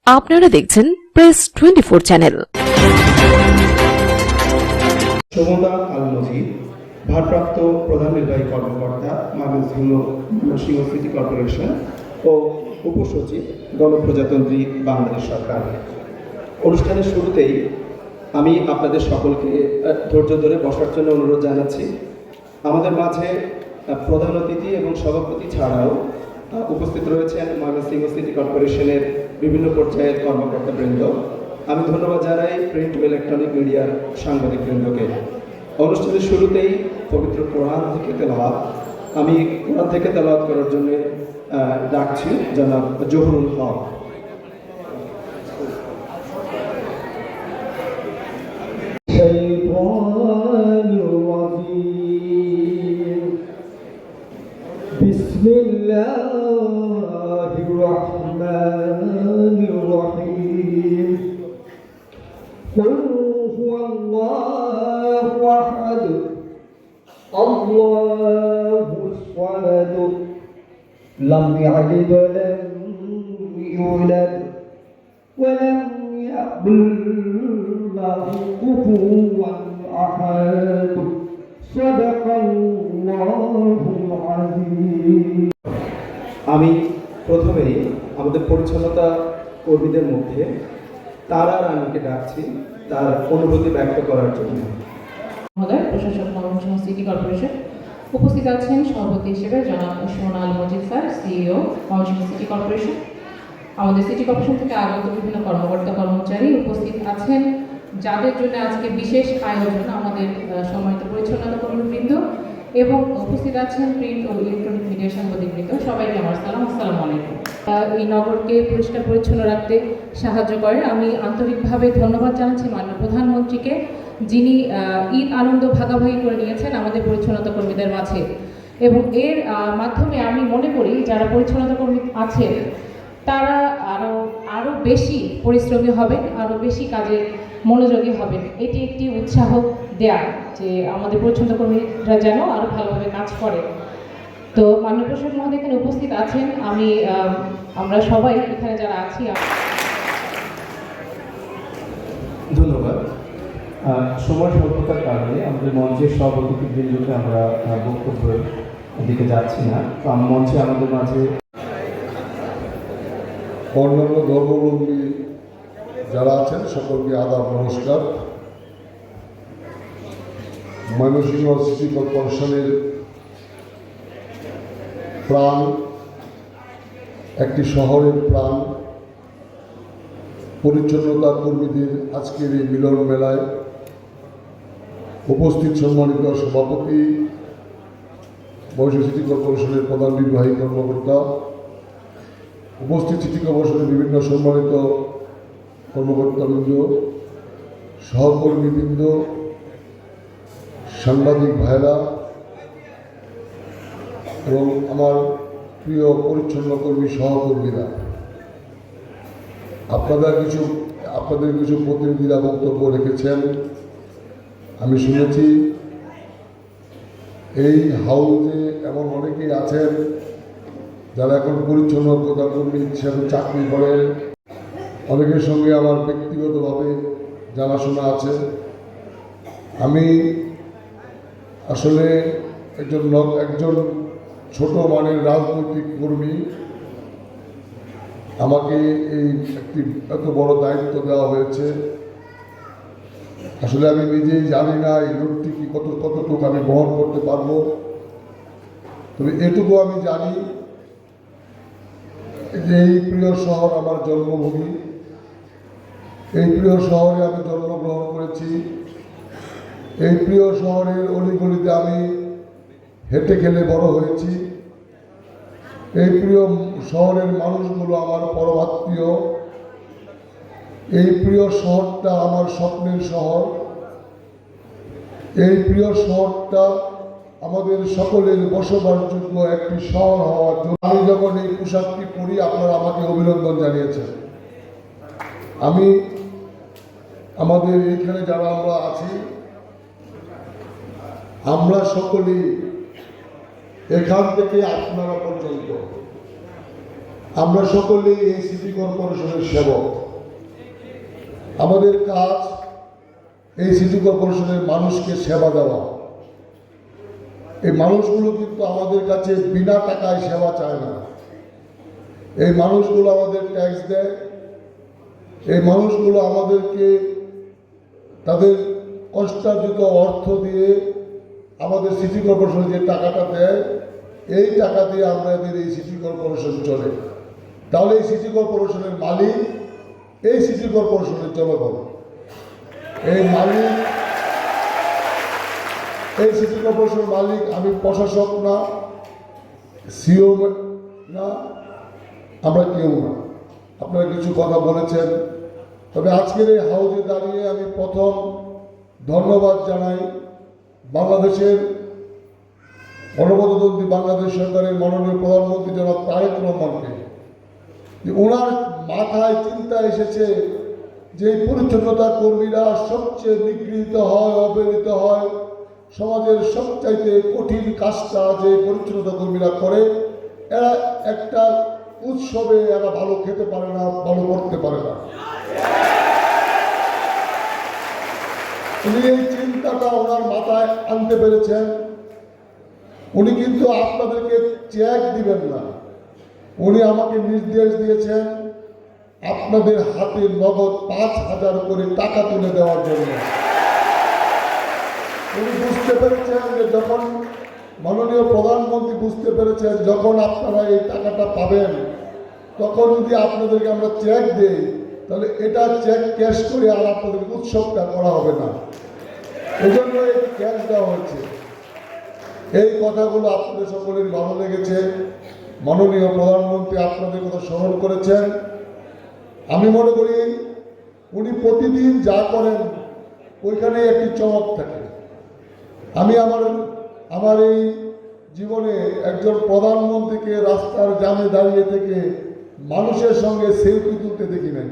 আপনারা দেখছেন press 24 channel. সমতা আল মজিদ, ভারপ্রাপ্ত প্রধান নির্বাহী কর্মকর্তা, ময়মনসিংহ সিটি কর্পোরেশন ও উপসচিব, গণপ্রজাতন্ত্রী বাংলাদেশ সরকার। অনুষ্ঠানের শুরুতেই আমি আপনাদের সকলকে ধৈর্য ধরে বসার জন্য অনুরোধ জানাচ্ছি। আমাদের মাঝে প্রধান অতিথি এবং সভাপতি ছাড়াও উপস্থিত রয়েছেন ময়মনসিংহ সিটি কর্পোরেশনের বিভিন্ন পর্যায়ের কর্মকর্তাবৃন্দ। আমি ধন্যবাদ জানাই প্রিন্ট ও ইলেকট্রনিক মিডিয়ার সাংবাদিকবৃন্দকে। অনুষ্ঠানের শুরুতেই পবিত্র কোরআন থেকে তেলাওয়াত, আমি কোরআন থেকে তেলাওয়াত করার জন্য ডাকছি জনাব জহুরুল হক। بسم الله الرحمن الرحيم قل هو الله أحد الله الصمد لم يلد ولم يولد ولم يكن له كفوا أحد صدق الله العظيم। আমি প্রথমেই আমাদের পরিচ্ছন্নতা কর্মীদের মধ্যে তারা রানীকে ডাকছি তার অনুভূতি ব্যক্ত করার জন্য। মহোদয়, প্রশাসক ময়মনসিংহ সিটি কর্পোরেশন, উপস্থিত আছেন সভাপতি হিসেবে জনাব Osman Al Majid sir, CEO Mymensingh city corporation. আমাদের সিটি কর্পোরেশন থেকে আগত বিভিন্ন কর্মকর্তা কর্মচারী উপস্থিত আছেন, যাদের জন্য আজকে বিশেষ আয়োজন আমাদের সম্মানিত পরিচ্ছন্নতা কর্মীবৃন্দ, এবং উপস্থিত আছেন প্রিন্ট ও ইলেকট্রনিক মিডিয়ার সাংবাদিকবৃন্দ। সবাইকে আমার সালাম, আসসালামু আলাইকুম। এই নগরকে পরিষ্কার পরিচ্ছন্ন রাখতে সাহায্য করে। আমি আন্তরিকভাবে ধন্যবাদ জানাচ্ছি মাননীয় প্রধানমন্ত্রীকে, যিনি ঈদ আনন্দ ভাগাভাগি করে নিয়েছেন আমাদের পরিচ্ছন্নতা কর্মীদের মাঝে, এবং এর মাধ্যমে আমি মনে করি যারা পরিচ্ছন্নতা কর্মী আছে তারা আরও বেশি পরিশ্রমী হবেন, আরও বেশি কাজে মনোযোগী হবেন। এটি একটি উৎসাহ দেয়া যে আমাদের পরিচ্ছন্নতা কর্মীরা যেন আরও ভালোভাবে কাজ করে। তো মাননীয় প্রশাসক মহোদয় এখানে উপস্থিত আছেন, আমরা সবাই এখানে যারা আছি। ধন্যবাদ। সময় স্বল্পতার কারণে আমাদের মঞ্চের সব অতিথিবৃন্দকে আমরা বক্তব্যের দিকে যাচ্ছি না। তো মঞ্চে আমাদের মাঝে অন্যান্য ধর্মাবলম্বী যারা আছেন সকলকে আদাব নমস্কার। ময়মনসিংহ সিটি কর্পোরেশনের প্রাণ, একটি শহরের প্রাণ, পরিচ্ছন্নতা কর্মীদের আজকের এই মিলন মেলায় উপস্থিত সম্মানিত সভাপতি, ময়মনসিংহ সিটি কর্পোরেশনের প্রধান নির্বাহী কর্মকর্তা, উপস্থিত সিটি কর্পোরেশনের বিভিন্ন সম্মানিত কর্মকর্তাবৃন্দ, সহকর্মীবৃন্দ, সাংবাদিক ভাইরা এবং আমার প্রিয় পরিচ্ছন্ন কর্মী সহকর্মীরা, আপনাদের কিছু প্রতিনিধিরা বক্তব্য রেখেছেন। আমি শুনেছি এই হাউসে এমন অনেকেই আছেন যারা এখন পরিচ্ছন্নতা কর্মী হিসেবে চাকরি করেন। অনেকের সঙ্গে আমার ব্যক্তিগতভাবে জানাশোনা আছে। আমি আসলে একজন ছোট মানের রাজনৈতিক কর্মী। আমাকে এই একটি এত বড় দায়িত্ব দেওয়া হয়েছে। আসলে আমি নিজেই জানি না এই লোকটি কি কতটুকু আমি বহন করতে পারবো। তবে এটুকু আমি জানি যে এই প্রিয় শহর আমার জন্মভূমি। এই প্রিয় শহরে আমি জন্মগ্রহণ করেছি। এই প্রিয় শহরের অলিগলিতে আমি হেঁটে খেলে বড় হয়েছি। এই প্রিয় শহরের মানুষগুলো আমার পরমাত্মীয়। এই প্রিয় শহরটা আমার স্বপ্নের শহর। এই প্রিয় শহরটা আমাদের সকলের বসবাসযোগ্য একটি শহর হওয়ার জন্য আমি যখন এই পোশাকটি পরি আপনারা আমাকে অভিনন্দন জানিয়েছেন। আমি আমাদের এখানে যারা আমরা আছি আমরা সকলেই এখান থেকে আপনারা পর্যন্ত আমরা সকলেই এই সিটি কর্পোরেশনের সেবক। আমাদের কাজ এই সিটি কর্পোরেশনের মানুষকে সেবা দেওয়া। এই মানুষগুলো কিন্তু আমাদের কাছে বিনা টাকায় সেবা চায় না। এই মানুষগুলো আমাদের ট্যাক্স দেয়, এই মানুষগুলো আমাদেরকে তাদের কষ্টার্জিত অর্থ দিয়ে আমাদের সিটি কর্পোরেশনে যে টাকাটা দেয়, এই টাকা দিয়ে আমাদের এই সিটি কর্পোরেশন চলে। তাহলে এই সিটি কর্পোরেশনের মালিক এই সিটি কর্পোরেশনের জনগণ। এই মালিক, এই সিটি কর্পোরেশনের মালিক আমি প্রশাসক না, সিও না, আমরা কেউ না। আপনারা কিছু কথা বলেছেন, তবে আজকের এই হাউজে দাঁড়িয়ে আমি প্রথম ধন্যবাদ জানাই বাংলাদেশের গণপ্রজাতন্ত্রী বাংলাদেশ সরকারের মাননীয় প্রধানমন্ত্রী জনাব তারেক রহমানকে, যে ওনার মাথায় চিন্তা এসেছে যে পরিচ্ছন্নতা কর্মীরা সবচেয়ে নিগৃহীত হয়, অবহেলিত হয়। সমাজের সবচাইতে কঠিন কাজটা যে পরিচ্ছন্নতা কর্মীরা করে, এরা একটা উৎসবে এরা ভালো খেতে পারে না, ভালো করতে পারে না। উনি এই চিন্তাটা ওনার মাথায় আনতে পেরেছেন। উনি কিন্তু আপনাদেরকে চেক দিবেন না, উনি আমাকে নির্দেশ দিয়েছেন আপনাদের হাতে নগদ 5,000 করে টাকা তুলে দেওয়ার জন্য। উনি বুঝতে পেরেছেন যে যখন মাননীয় প্রধানমন্ত্রী বুঝতে পেরেছেন যখন আপনারা এই টাকাটা পাবেন, তখন যদি আপনাদেরকে আমরা চেক দিই, তাহলে এটা চেক ক্যাশ করে আর আপনাদের উৎসবটা করা হবে না। এই জন্য এই ক্যাশ দেওয়া হচ্ছে। এই কথাগুলো আপনাদের সকলের ভালো লেগেছে। মাননীয় প্রধানমন্ত্রী আপনাদের কথা স্মরণ করেছেন। আমি মনে করি উনি প্রতিদিন যা করেন ওইখানে একটি চমক থাকে। আমি আমার এই জীবনে একজন প্রধানমন্ত্রীকে রাস্তার জামে দাঁড়িয়ে থেকে মানুষের সঙ্গে সেলফি তুলতে দেখি নাই।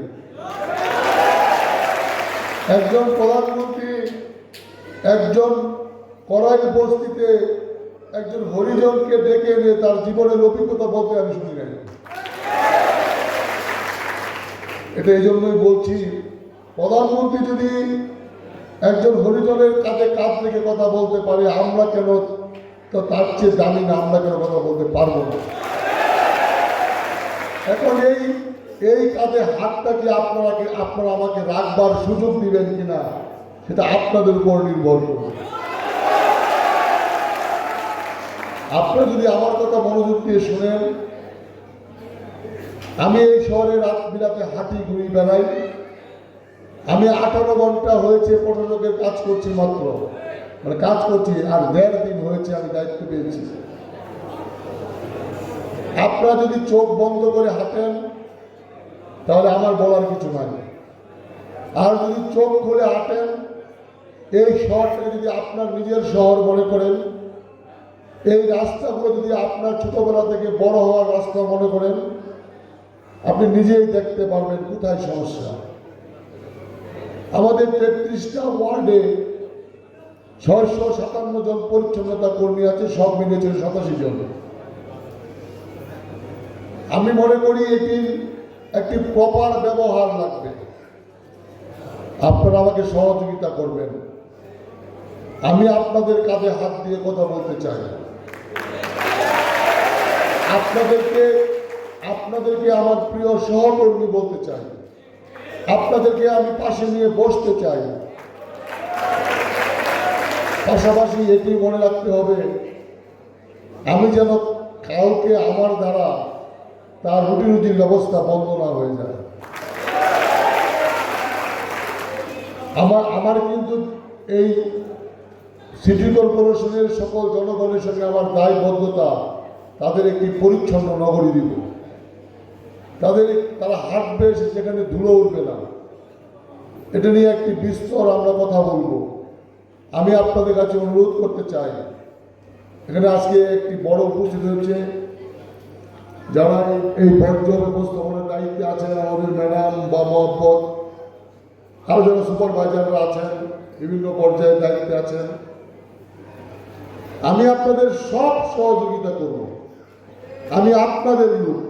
একজন প্রধানমন্ত্রী একজন কড়াই বস্তিতে একজন হরিজনকে ডেকে এনে তার জীবনের অভিজ্ঞতা বলতে আমি শুনি নাই। এটা এই জন্যই বলছি, প্রধানমন্ত্রী যদি একজন হরিজনের কাছে কাজ থেকে কথা বলতে পারে, আমরা কেন তো তার চেয়ে জানি না, আমরা কেন কথা বলতে পারবো না? এখন এই কাজে হাতটা কি আপনারা আমাকে রাখবার সুযোগ দিবেন কিনা, সেটা আপনাদের উপর নির্ভর করবে। আপনারা যদি আমার কথা মনোযোগ দিয়ে শুনেন, আমি এই শহরে রাত বিরাতে হাঁটি ঘুরি বেড়াই। আমি 18 ঘন্টা হয়েছে প্রশাসকের কাজ করছি, মাত্র মানে কাজ করছি, আর 1.5 দিন হয়েছে আমি দায়িত্ব পেয়েছি। আপনারা যদি চোখ বন্ধ করে হাঁটেন তাহলে আমার বলার কিছু নাই, আর যদি চোখ খুলে হাঁটেন, এই শহরটাকে যদি আপনার নিজের শহর মনে করেন, এই রাস্তাগুলো যদি আপনার ছোটবেলা থেকে বড় হওয়ার রাস্তা মনে করেন, আপনি নিজেই দেখতে পারবেন কোথায় সমস্যা। আমাদের 33টা ওয়ার্ডে 657 জন পরিচ্ছন্নতা কর্মী আছে, সব মিলে 87 জন। আমি মনে করি এটির একটি প্রপার ব্যবহার লাগবে। আপনারা আমাকে সহযোগিতা করবেন। আমি আপনাদের কাঁধে হাত দিয়ে কথা বলতে চাই। আপনাদেরকে আমার প্রিয় সহকর্মী বলতে চাই। আপনাদেরকে আমি পাশে নিয়ে বসতে চাই। পাশাপাশি এটি মনে রাখতে হবে, আমি যেন কাউকে আমার দ্বারা তার রুটির ব্যবস্থা বন্ধ না হয়ে যায়। আমার কিন্তু এই সিটি কর্পোরেশনের সকল জনগণের সঙ্গে আমার দায়বদ্ধতা, তাদের একটি পরিচ্ছন্ন নগরী দিব। তারা হাঁটবে, সেখানে ধুলো উঠবে না। এটা নিয়ে একটি বিস্তর আমরা কথা বলবো। আমি আপনাদের কাছে অনুরোধ করতে চাই, এখানে আজকে একটি বড় উপস্থিত হয়েছে, যারা এই বর্জ্য ব্যবস্থাপনার দায়িত্বে আছেন, আমাদের ম্যাডাম বা মহব্বত, আরো যারা সুপারভাইজাররা আছেন, বিভিন্ন পর্যায়ে দায়িত্বে আছেন। আমি আপনাদের সব সহযোগিতা করব। আমি আপনাদের লোক,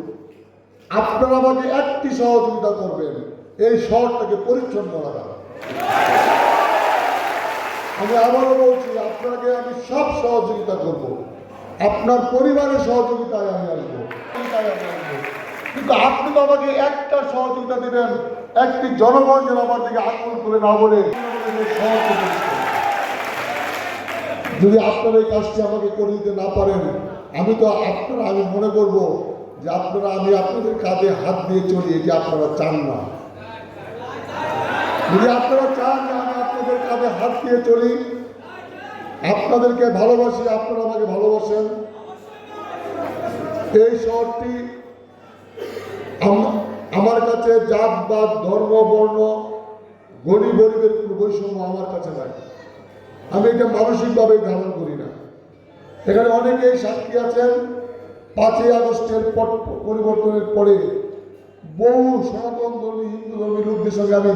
আপনারা আমাকে একটি সহযোগিতা করবেন, এই শহরটাকে পরিচ্ছন্ন রাখা। আমি আবারও বলছি, আপনাকে আমি সব সহযোগিতা করব, আপনার পরিবারের সহযোগিতায় আমি আসবো, কিন্তু আপনি তো আমাকে একটা সহযোগিতা দিবেন, একটি জনগণ যেন আমার দিকে আক্রমণ করে না বলে যদি আপনারা এই কাজটি আমাকে করে দিতে না পারেন, আমি মনে করব যে আমি আপনাদের কাঁধে হাত দিয়ে চলি, এটি আপনারা চান না। যদি আপনারা চান যে আমি আপনাদের কাঁধে হাত দিয়ে চলি, আপনাদেরকে ভালোবাসি, আপনারা আমাকে ভালোবাসেন, এই শহরটি আমার কাছে জাতবাদ, ধর্ম, বর্ণ, গরিব গরিবের কোনো বৈষম্য আমার কাছে নাই। আমি এটা মানসিকভাবে ধারণ করি না। এখানে অনেকেই সাক্ষী আছেন, 5ই আগস্টের পরিবর্তনের পরে বহু সনাতন ধর্মী, হিন্দু ধর্মী লোকদের সঙ্গে আমি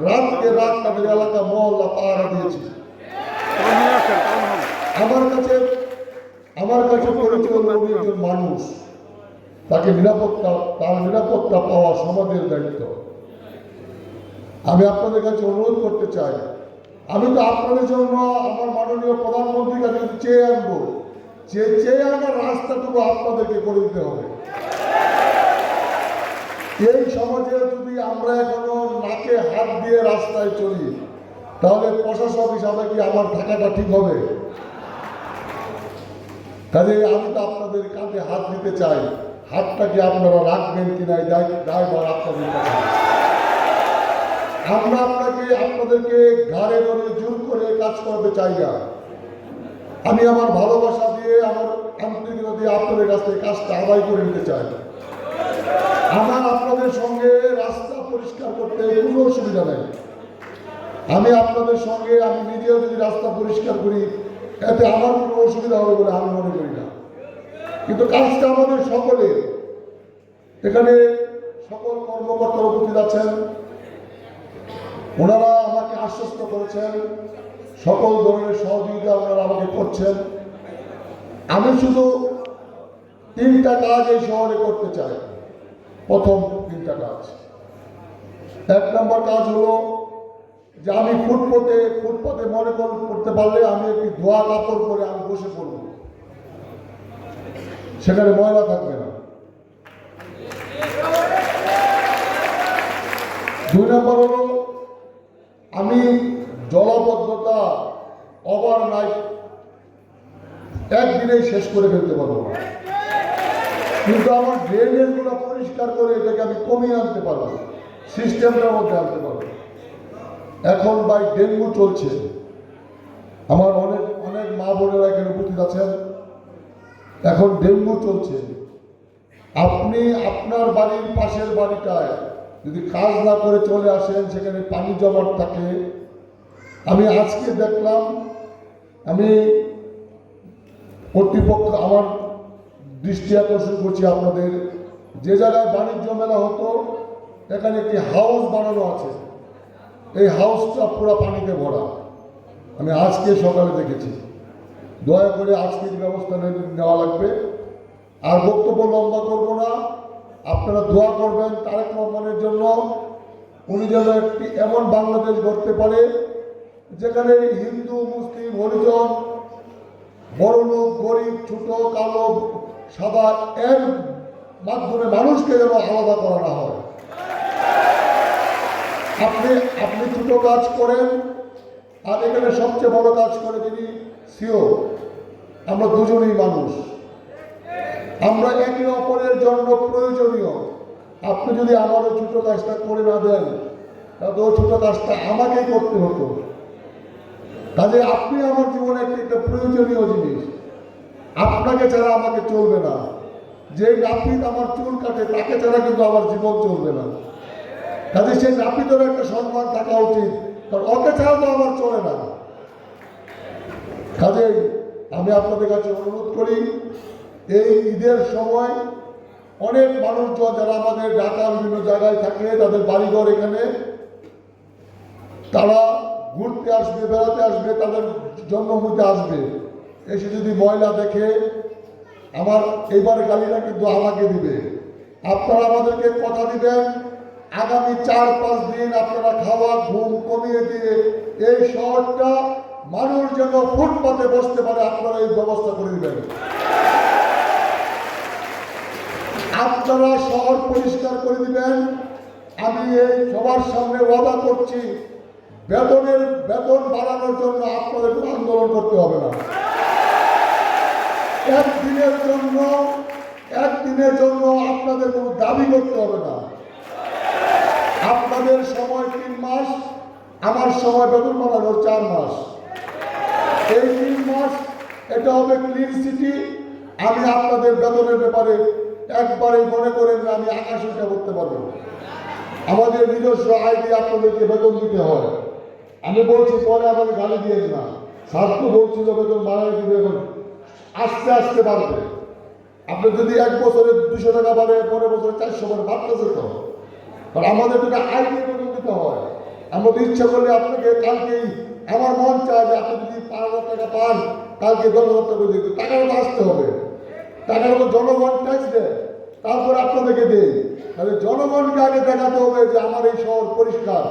রাতকে রাত তাদের এলাকা মহল্লা পাহারা দিয়েছি। আমার কাছে পরিচয় হল একজন মানুষ, তার নিরাপত্তা পাওয়া সমাজের দায়িত্ব। আমি আপনাদের কাছে অনুরোধ করতে চাই, আমি তো আপনাদের জন্য আমার মাননীয় প্রধানমন্ত্রীর কাছে চেয়ে আনবো, চেয়ে আনার রাস্তাটুকু আপনাদেরকে করে দিতে হবে। এই সমাজে যদি আমরা এখনো নাকে হাত দিয়ে রাস্তায় চলি, তাহলে প্রশাসক হিসাবে কি আমার থাকাটা ঠিক হবে? কাজে আমি তো আপনাদের কাঁধে হাত দিতে চাই, হাতটা কি আপনারা রাখবেন কিনা এই দায়ভার আপনাদের কাছে। আমরা আপনাদেরকে ঘাড়ে ধরে জোর করে কাজ করতে চাই না। আমি আমার ভালোবাসা দিয়ে, আমার আন্তরিকতা দিয়ে আপনাদের কাছ থেকে কাজটা আদায় করে নিতে চাই। আমার আপনাদের সঙ্গে রাস্তা পরিষ্কার করতে কোনো অসুবিধা নেই। আমি আপনাদের সঙ্গে, আমি নিজেও যদি রাস্তা পরিষ্কার করি, এতে আমার কোনো অসুবিধা হবে বলে আমি মনে করি না। কিন্তু কাজটা আমাদের সকলের। এখানে সকল কর্মকর্তারা উপস্থিত আছেন, ওনারা আমাকে আশ্বস্ত করেছেন, সকল ধরনের সহযোগিতা ওনারা আমাকে করছেন। আমি শুধু 3টা কাজ এই শহরে করতে চাই। প্রথম 3টা কাজ। 1 নম্বর কাজ হলো যে আমি ফুটপাতে মনে করতে পারলে আমি একটি ধোয়া কাপড় পরে আমি বসে পড়ব, সেখানে ময়লা থাকবে না। 2 নম্বর হলো আমি জলাবদ্ধতা ওভারনাইট একদিনেই শেষ করে ফেলতে পারবো না, কিন্তু আমার ড্রেনেজগুলো পরিষ্কার করে এটাকে আমি কমিয়ে আনতে পারবো, সিস্টেমটার মধ্যে আনতে পারবো। এখন ভাই ডেঙ্গু চলছে, আমার অনেক মা বোনেরা এখানে উপস্থিত আছেন, এখন ডেঙ্গু চলছে। আপনি আপনার বাড়ির পাশের বাড়িটায় যদি কাজ না করে চলে আসেন, সেখানে পানি জমাট থাকে। আমি আজকে দেখলাম, আমি কর্তৃপক্ষ আমার দৃষ্টি আকর্ষণ করছি আপনাদের, যে জায়গায় বাণিজ্য মেলা হতো এখানে একটি হাউস বানানো আছে, এই হাউসটা পুরো পানিতে ভরা। আমি আজকে সকালে দেখেছি। দয়া করে আজকের ব্যবস্থা নেওয়া লাগবে। আর বক্তব্য লম্বা করবো না, আপনারা দোয়া করবেন তারেক রহমানের জন্য, উনি যেন একটি এমন বাংলাদেশ গড়তে পারে যেখানে হিন্দু, মুসলিম, হরিজন, বড়লোক, গরিব, ছোট, কালো, সাদা এর মাধ্যমে মানুষকে যেন আলাদা করা না হয়। আপনি ছোট কাজ করেন, আর এখানে সবচেয়ে বড় কাজ করে যিনি সিও, আমরা দুজনেই মানুষ, আমরা একে অপরের জন্য প্রয়োজনীয়। আপনি যদি আমার ওই ছোট কাজটা করে না দেন, তাহলে ওই ছোট কাজটা আমাকেই করতে হতো। কাজে আপনি আমার জীবনে একটা প্রয়োজনীয় জিনিস, আপনাকে ছাড়া আমাকে চলবে না। যে নাপিত আমার চুল কাটে তাকে ছাড়া কিন্তু আমার জীবন চলবে না। কাজে সেই নাপিতেরও একটা সম্মান থাকা উচিত, কারণ ওকে ছাড়া তো আমার চলে না। কাজে আমি আপনাদের কাছে অনুরোধ করি, এই ঈদের সময় অনেক মানুষজন যারা আমাদের ঢাকার বিভিন্ন জায়গায় থাকে, তাদের বাড়িঘর এখানে, তারা ঘুরতে আসবে, বেড়াতে আসবে, তাদের জন্মভূমিতে আসবে, এসে যদি ময়লা দেখে, আমার এইবারে গালিটা কিন্তু আমাকে দিবে, আপনারা আমাদেরকে কথা দিবেন আগামী 4-5 দিন আপনারা খাওয়া ঘুম কমিয়ে দিয়ে এই শহরটা মানুষ যেন ফুটপাতে বসতে পারে, আপনারা এই ব্যবস্থা করে দিবেন। আপনারা শহর পরিষ্কার করে দিবেন। আমি এই সবার সামনে ওয়াদা করছি, বেতন বাড়ানোর জন্য আপনাদের কোনো আন্দোলন করতে হবে না। একদিনের জন্য আপনাদের কোনো দাবি করতে হবে না। আপনাদের সময় 3 মাস, আমার সময় বেতন বাড়ানোর 4 মাস। এই 3 মাস এটা হবে ক্লিন সিটি। আমি আপনাদের বেতনের ব্যাপারে একবারেই মনে করেন না আমি আকাশ উঠে করতে পারবো। আমাদের নিজস্ব আয় দিয়ে আপনাদেরকে বেতন দিতে হয়। আমি বলছি পরে আমাকে গালি দিয়ে না, স্যার তো বলছিল বেতন বাড়াই দিবে, এখন আস্তে আস্তে বাড়বে। আপনি যদি 1 বছরে 200 টাকা বাড়ে, পরের বছরে 400 বাড়ে, বাড়তেছে তো। কারণ আমাদের দুটো আয় দিয়ে বেতন দিতে হয়। আমাদের ইচ্ছা করলে আপনাকে কালকেই, আমার মন চায় যে আপনি যদি 5,000 টাকা পান, কালকে 10,000 টাকা করে দিতে, টাকাটা তো আসতে হবে। টাকার উপর জনগণ ট্যাক্স দেয়, তারপর আপনাদেরকে দেয়। তাহলে জনগণকে আগে দেখাতে হবে যে আমার এই শহর পরিষ্কার,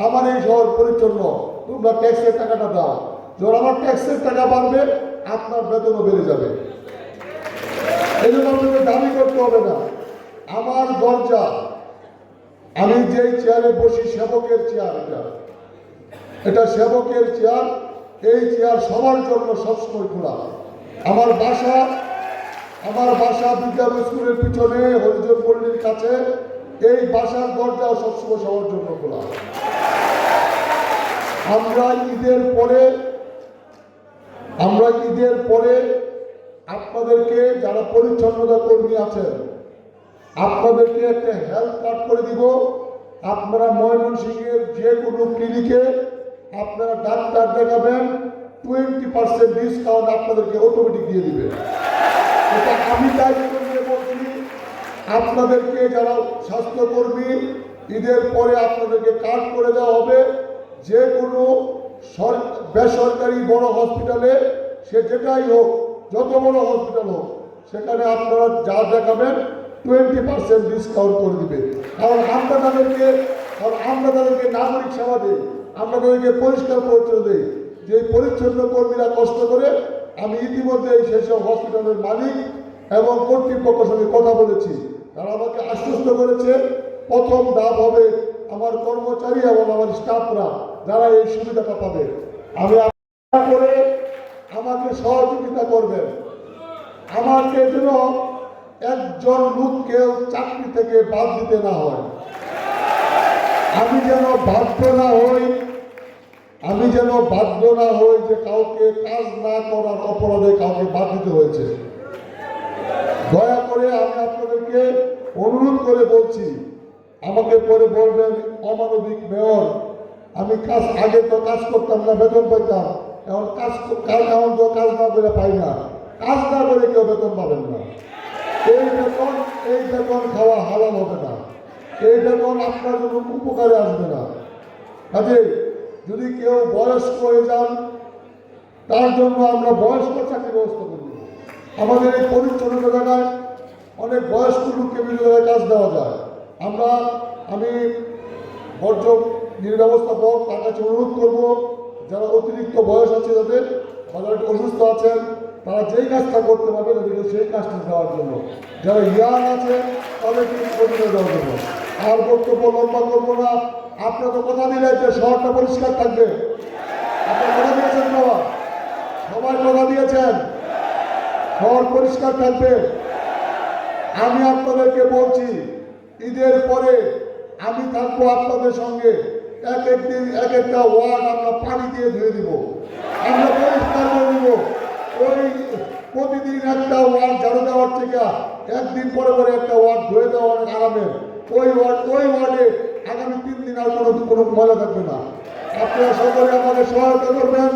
আমার এই শহর পরিচ্ছন্ন, তোমরা ট্যাক্সের টাকাটা দাও। যখন আমার ট্যাক্সের টাকা বাড়বে, আপনার বেতনও বেড়ে যাবে। এই জন্য আপনাকে দাবি করতে হবে না। আমার দরজা, আমি যেই চেয়ারে বসি, সেবকের চেয়ার, এটা সেবকের চেয়ার। এই চেয়ার সবার জন্য সবসময় খোলা। আমার বাসা বিদ্যালয় স্কুলের পিছনে হরিজন পল্লীর কাছে। এই বাসার দরজাও সবসময় সবার জন্য খোলা। আমরা ঈদের পরে আপনাদেরকে, যারা পরিচ্ছন্নতা কর্মী আছেন, আপনাদেরকে একটা হেলথ কার্ড করে দিব। আপনারা ময়মনসিংহের যে কোনো ক্লিনিকে আপনারা ডাক্তার দেখাবেন, 20% ডিসকাউন্ট আপনাদেরকে অটোমেটিক দিয়ে দিবে। এটা আমি দায়িত্ব নিয়ে বলছি। আপনাদেরকে যারা স্বাস্থ্যকর্মী, ঈদের পরে আপনাদেরকে কার্ড করে দেওয়া হবে। যে কোনো বেসরকারি বড় হসপিটালে, সে যেটাই হোক, যত বড় হসপিটাল হোক, সেখানে আপনারা যা দেখাবেন 20% ডিসকাউন্ট করে দিবে। কারণ আমরা তাদেরকে নাগরিক সেবা দিই, আমরা তাদেরকে পরিষ্কার পরিচ্ছন্ন দিই। যে পরিচ্ছন্ন কর্মীরা কষ্ট করে, আমি ইতিমধ্যে সেসব হসপিটালের মালিক এবং কর্তৃপক্ষের সঙ্গে কথা বলেছি। তারা আমাকে আশ্বস্ত করেছে প্রথম ধাপ হবে আমার কর্মচারী এবং আমার স্টাফরা, যারা এই সুবিধাটা পাবে। আমি আশা করে আমাকে সহযোগিতা করবেন। আমাকে যেন একজন লোককেও চাকরি থেকে বাদ দিতে না হয়। আমি যেন বাধ্য না হই যে কাউকে কাজ না করার অপরাধে কাউকে বাদ দিতে হয়েছে। দয়া করে আমি আপনাদেরকে অনুরোধ করে বলছি, আমাকে পরে বলবেন অমানবিক মেয়র। আমি আগে তো কাজ করতাম না, বেতন পাইতাম। এখন কাজ না করে পাই না। কাজ না করে কেউ বেতন পাবেন না। এই বেতন খাওয়া হালাল হবে না। এই বেতন আপনার জন্য উপকারে আসবে না। কাজে যদি কেউ বয়স্ক হয়ে যান, তার জন্য আমরা বয়স্ক চাকরি ব্যবস্থা করব। আমাদের এই পরিচ্ছন্নতা জায়গায় অনেক বয়স্ক লোককে বিভিন্ন জায়গায় কাজ দেওয়া যায়। আমি বর্জ্য ব্যবস্থাপক তার কাছে অনুরোধ করবো, যারা অতিরিক্ত বয়স আছে তাদের, বা যারা অসুস্থ আছেন, তারা যেই কাজটা করতে পারবে তাদেরকে সেই কাজটা দেওয়ার জন্য। যারা ইয়াং আছে তাদেরকে অধিকার দেওয়ার জন্য। আর বক্তব্য লম্বা করবো না। আপনারা তো কথা দিলেন যে শহরটা পরিষ্কার থাকবে। আপনারা কথা দিয়েছেন বাবা, সবাই কথা দিয়েছেন শহর পরিষ্কার থাকবে। আমি আপনাদেরকে বলছি, ঈদের পরে আমি থাকবো আপনাদের সঙ্গে। এক একটা ওয়ার্ড আমরা পানি দিয়ে ধুয়ে দিব, আমরা পরিষ্কার করে দিব। ওই প্রতিদিন একটা ওয়ার্ড ঝাড়ু দেওয়ার থেকে একদিন পরে একটা ওয়ার্ড ধুয়ে দেওয়া অনেক আরামের। ওই ওয়ার্ডে আগামী 3 দিন আর কোনো ময়লা থাকবে না। আপনারা সকলে আমাদের সহায়তা করবেন।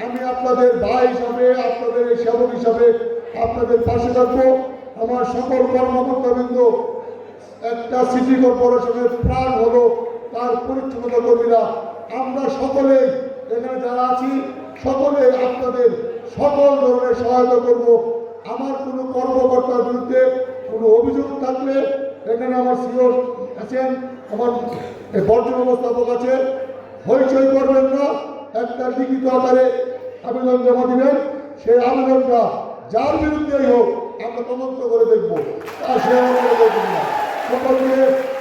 আমি আপনাদের ভাই হিসাবে, আপনাদের এই সেবক হিসাবে আপনাদের পাশে থাকবো। আমার সকল কর্মকর্তাবৃন্দ, একটা সিটি কর্পোরেশনের প্রাণ হলো তার পরিচ্ছন্নতা কর্মীরা। আমরা সকলেই এখানে যারা আছি, সকলে আপনাদের সকল ধরনের সহায়তা করব। আমার কোনো কর্মকর্তার বিরুদ্ধে কোনো অভিযোগ থাকলে আমার এই বর্জ্য ব্যবস্থাপক আছে, হইচই করবেন না, একটা লিখিত আকারে আবেদন জমা দিবেন। সেই আবেদনটা যার বিরুদ্ধেই হোক আমরা তদন্ত করে দেখবো, আর সে আমাদের দেখবেন না। সকলকে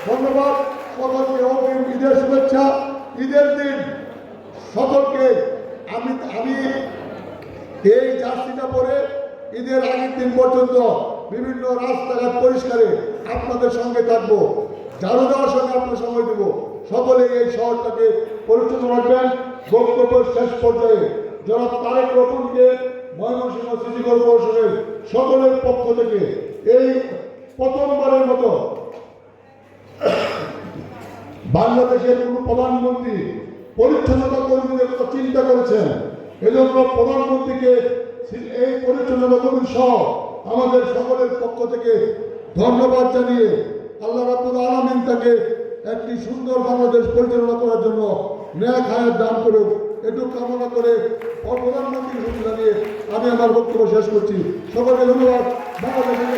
ধন্যবাদ, সকলকে অগ্রিম ঈদের শুভেচ্ছা। ঈদের দিন সকলকে আমি এই জার্সিটা পরে ঈদের আগের দিন পর্যন্ত বিভিন্ন রাস্তাঘাট পরিষ্কারে আপনাদের সঙ্গে থাকবো, ঝাড়ু দেওয়ার সঙ্গে আপনার সময় দেবো। সকলে এই শহরটাকে পরিচ্ছন্ন রাখবেন। বক্তব্য শেষ পর্যায়ে জনাব তারেক রতনকে ময়মনসিংহ সিটি কর্পোরেশনের সকলের পক্ষ থেকে এই প্রথমবারের মতো বাংলাদেশের কোন প্রধানমন্ত্রী পরিচ্ছন্নতা কর্মীদের কথা চিন্তা করেছেন, এজন্য প্রধানমন্ত্রীকে এই পরিচ্ছন্নতা কর্মী সহ আমাদের সকলের পক্ষ থেকে ধন্যবাদ জানিয়ে আল্লাহ রাব্বুল আলামিন তাকে একটি সুন্দর বাংলাদেশ পরিচালনা করার জন্য ন্যাক হায়াত দান করুক, এটুকু কামনা করে প্রধানমন্ত্রীর সুবিধা জানিয়ে আমি আমার বক্তব্য শেষ করছি। সকলকে ধন্যবাদ। বাংলাদেশের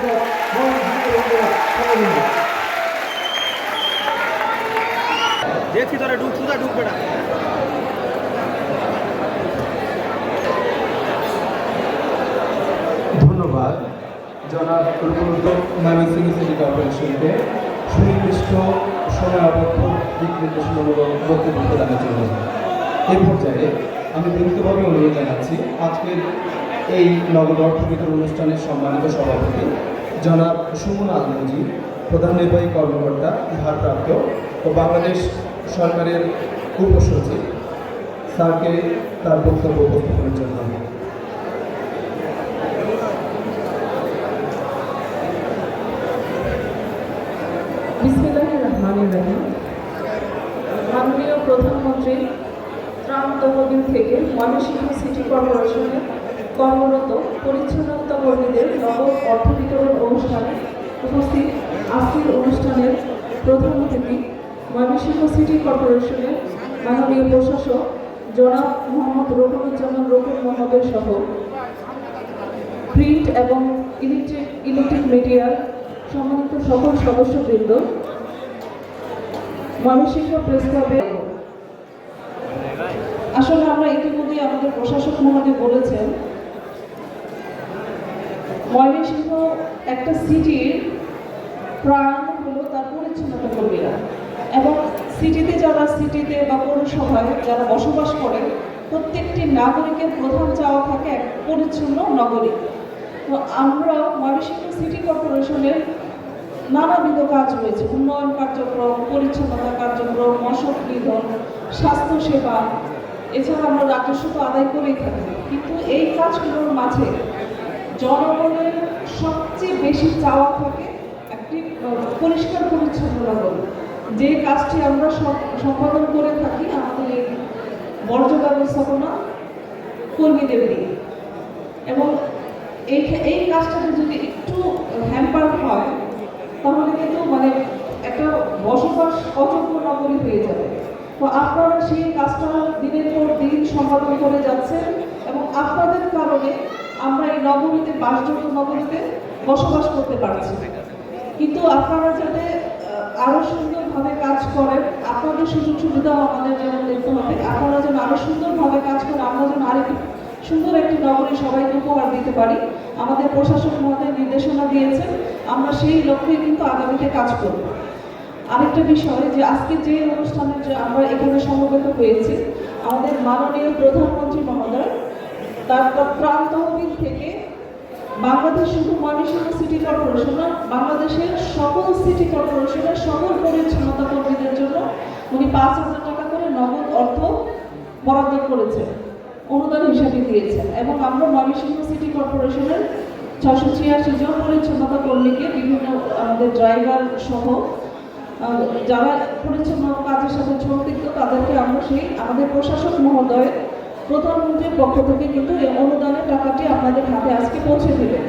দেখছি তোরা ঢুকবে না। ধন্যবাদ জনাব রুকুনুদ্দিন ময়মনসিংহ সিটি কর্পোরেশনকে সুনির্দিষ্ট সময়াবদ্ধ দিক নির্দেশনামূলক বক্তব্য প্রদানের জন্য। এই পর্যায়ে আমি বিনীতভাবে অনুরোধ জানাচ্ছি আজকের এই নগদ অর্থ বিতরণ অনুষ্ঠানের সম্মানিত সভাপতি জনাব সুমন আল মুজিব, প্রধান নির্বাহী কর্মকর্তা ভারপ্রাপ্ত ও বাংলাদেশ সরকারের উপসচিব স্যারকে তার বক্তব্য উপস্থাপনের জন্য। বিসমিল্লাহির রহমানির রহিম। মাননীয় প্রধানমন্ত্রী ত্রাণ তহবিল থেকে ময়মনসিংহ সিটি কর্পোরেশনে কর্মরত পরিচ্ছন্নতা কর্মীদের নগদ অর্থ বিতরণ অনুষ্ঠানে উপস্থিত আজকের অনুষ্ঠানের প্রধান অতিথি ময়মনসিংহ সিটি কর্পোরেশনের মাননীয় প্রশাসক জনাব মোহাম্মদ রকুনুজ্জামান রকুন মহোদয় সহ প্রিন্ট এবং ইলেকট্রিক মিডিয়ার সম্মানিত সকল সদস্যবৃন্দ, ময়মনসিংহ প্রেস ক্লাবে আসলে আমরা ইতিমধ্যে আমাদের প্রশাসক মহোদয় বলেছেন ময়মনসিংহ একটা সিটির প্রাণ হলো তার পরিচ্ছন্নতা কর্মীরা, এবং সিটিতে বা পৌরসভায় যারা বসবাস করে প্রত্যেকটি নাগরিকের প্রধান চাওয়া থাকে এক পরিচ্ছন্ন নগরী। তো আমরা ময়মনসিংহ সিটি কর্পোরেশনের নানাবিধ কাজ রয়েছে, উন্নয়ন কার্যক্রম, পরিচ্ছন্নতা কার্যক্রম, মশক নিধন, স্বাস্থ্যসেবা, এছাড়া আমরা রাজস্ব তো আদায় করেই থাকি। কিন্তু এই কাজগুলোর মাঝে জনগণের সবচেয়ে বেশি চাওয়া থাকে একটি পরিষ্কার পরিচ্ছন্ন নগরী, যে কাজটি আমরা সম্পাদন করে থাকি আমাদের এই বর্জ্য ব্যবস্থাপনা কর্মীদের দিয়ে। এবং এই কাজটাতে যদি একটু হ্যাম্পার হয় তাহলে কিন্তু একটা বসবাস অযোগ্য নগরী হয়ে যাবে। তো আপনারা সেই কাজটা দিনের পর দিন সম্পাদন করে যাচ্ছেন, এবং আপনাদের কারণে আমরা এই নগরীতে, বাসযোগ্য নগরীতে বসবাস করতে পারছি। কিন্তু আপনারা যাতে আরো সুন্দরভাবে কাজ করেন, আপনাদের সুযোগ সুবিধাও আমাদের যেমন দেখতে হবে, আপনারা যেন আরো সুন্দরভাবে কাজ করেন, আমরা যেন আরেকটু সুন্দর একটি নগরী সবাইকে উপহার দিতে পারি। আমাদের প্রশাসক মহোদয় নির্দেশনা দিয়েছেন, আমরা সেই লক্ষ্যে কিন্তু আগামীতে কাজ করব। আরেকটা বিষয় যে আজকে যে অনুষ্ঠানে যে আমরা এখানে সমবেত হয়েছি, আমাদের মাননীয় প্রধানমন্ত্রী মহোদয় তার ত্রাণ তহবিল থেকে বাংলাদেশ শুধু ময়মনসিংহ সিটি কর্পোরেশন না, বাংলাদেশের সকল সিটি কর্পোরেশনের সকল পরিচ্ছন্নতা কর্মীদের জন্য উনি 5,000 টাকা করে নগদ অর্থ বরাদ্দ করেছেন, অনুদান হিসাবে দিয়েছেন। এবং আমরা ময়মনসিংহ সিটি কর্পোরেশনের 686 জন পরিচ্ছন্নতা কর্মীকে বিভিন্ন আমাদের ড্রাইভার সহ যারা পরিচ্ছন্ন কাজের সাথে সম্পৃক্ত তাদেরকে আমরা সেই আমাদের প্রশাসক মহোদয় প্রধানমন্ত্রীর পক্ষ থেকে কিন্তু এই অনুদানের টাকাটি আপনাদের হাতে আজকে পৌঁছে দেবেন।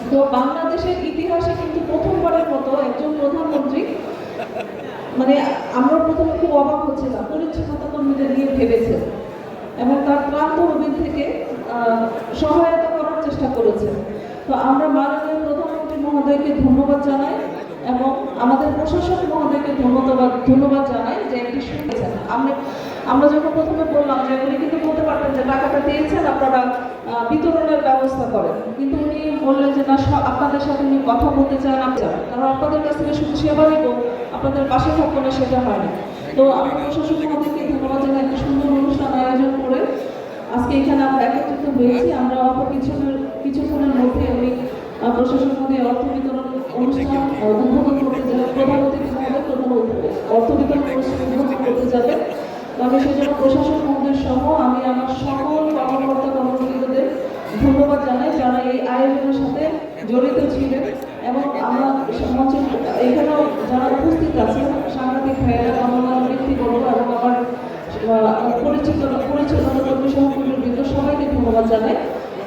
তো বাংলাদেশের ইতিহাসে কিন্তু প্রথমবারের মতো একজন প্রধানমন্ত্রী, আমরা প্রথমে খুব অবাক হচ্ছিলাম, পরিচ্ছন্নতা কর্মীদের নিয়ে ভেবেছেন এবং তার ত্রাণ তহবিল থেকে সহায়তা করার চেষ্টা করেছেন। তো আমরা মাননীয় প্রধানমন্ত্রী মহোদয়কে ধন্যবাদ জানাই এবং আমাদের প্রশাসক মহোদয়কে ধন্যবাদ ধন্যবাদ জানাই যে একটি শুনেছেন। আমরা যখন প্রথমে বললাম যে উনি কিন্তু বলতে পারতেন যে টাকাটা দিয়েছেন আপনারা বিতরণের ব্যবস্থা করেন, কিন্তু উনি বললেন যে না, আপনাদের সাথে উনি কথা বলতে চান কারণ আপনাদের কাছ থেকে শুধু সেবা নিব, আপনাদের পাশে থাকবো না, সেটা হয়নি। তো আমরা প্রশাসক মহোদয়কে ধন্যবাদ জানাই একটা সুন্দর অনুষ্ঠান আয়োজন করে আজকে এখানে আমরা একত্রিত হয়েছি। আমরা অল্প কিছুক্ষণের মধ্যে আমি প্রশাসক মহোদয় অর্থ বিতরণ অনুষ্ঠান উদ্বোধন করতে যাবেন, প্রধান অতিথি মহোদয় প্রধান অর্থ বিতরণ অনুষ্ঠান উদ্বোধন করতে যাবেন। আমি সেই জন্য প্রশাসক মহোদয় সহ আমি আমার সকল কর্মকর্তা কর্মচারীদের ধন্যবাদ জানাই যারা এই আয়োজনের সাথে জড়িত ছিলেন, এবং আমরা মঞ্চে এখানেও যারা উপস্থিত আছেন সাংবাদিক ভাইয়েরা, গণমান্য ব্যক্তিবর্গ এবং আমার পরিচালনা কর্মী সহকর্মীবৃন্দ সবাইকে ধন্যবাদ জানাই।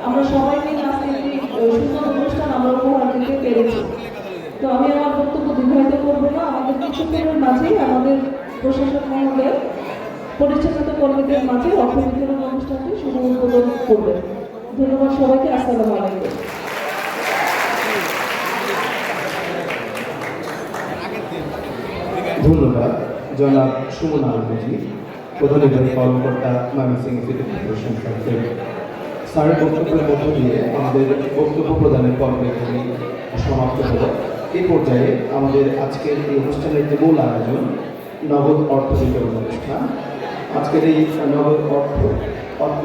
আমরা সবাই মিলে আজকে একটি সুন্দর অনুষ্ঠান আমরা উপহার দিতে পেরেছি। তো আমি আমার বক্তব্য দীর্ঘায়িত করব না, আমাদের কিছুক্ষণের মাঝেই আমাদের প্রশাসক মহোদয় পরিচালিত কর্মীদের মাঝে অর্থ বিতরণ অনুষ্ঠানটি শুভ উদ্বোধন করবেন। ধন্যবাদ সবাইকে। আসসালামু আলাইকুম। ধন্যবাদ জনাব সুমন আল মুজিব, প্রধান নির্বাহী কর্মকর্তা ময়মনসিংহ সিটি কর্পোরেশন। স্যারের বক্তব্যের মধ্য দিয়ে আমাদের বক্তব্য প্রদানের পর্ব এখানে সমাপ্ত হল। এই পর্যায়ে আমাদের আজকের এই অনুষ্ঠানের যে মূল আয়োজন নগদ অর্থ বিতরণ অনুষ্ঠান। আজকের এই নগদ অর্থ